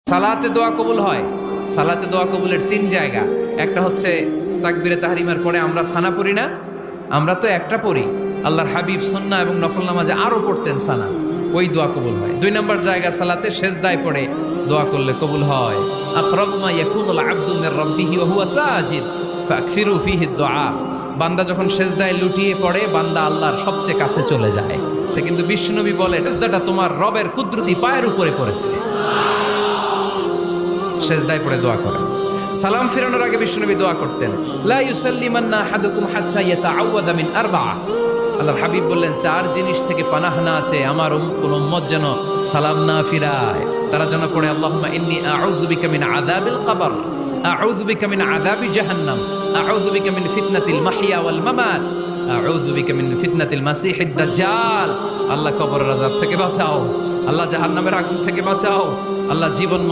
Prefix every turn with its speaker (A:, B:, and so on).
A: সালাতে দোয়া কবুল হয়। সালাতে দোয়া কবুলের 3 জায়গা। একটা হচ্ছে তাকবীরে তাহরিমার পরে আমরা সানা পড়ি না, আমরা তো একটা পড়ি। আল্লাহর হাবিব সুন্নাহ এবং নফল নামাজে আরো পড়তেন সানা, ওই দোয়া কবুল হয়। 2 নম্বর জায়গা সালাতে সেজদায় পড়ে দোয়া করলে কবুল হয়। আকরাবু মা ইয়াকুনুল আবদু মির রাব্বিহি ওয়া হুয়া সাজিদ ফাকসিরু ফীহি দুআ। বান্দা যখন সেজদায় লুটিয়ে পড়ে, বান্দা আল্লাহর সবচেয়ে কাছে চলে যায়। তা কিন্তু বিশ্বনবী বলে সেজদাটা তোমার রবের কুদরতি পায়ের উপরে পড়েছে। সেজদায় পড়ে দোয়া করেন। সালাম ফিরানোর আগে বিশ্বনবী দোয়া করতেন, লা ইউসাল্লিমান্না আহাদুকুম হাত্তা ইয়াতাআওয়াযা মিন আরবা'a। আল্লাহর হাবিব বললেন 4 জিনিস থেকে পানাহ না আছে আমার কোন উম্মত যেন সালাম না ফিরায়। তারা যেন পড়ে আল্লাহুম্মা ইন্নী আউযু বিকা মিন আযাবিল কবর, আউযু বিকা মিন আযাবি জাহান্নাম, আউযু বিকা মিন ফিতনাতিল মাহইয়া ওয়াল মামাত, আউযু বিকা মিন ফিতনাতিল মাসিহিদ দাজ্জাল। আল্লাহ কবরের আযাব থেকে বাঁচাও, আল্লাহ জাহান্নামের আগুন থেকে বাঁচাও, আল্লাহ জীবন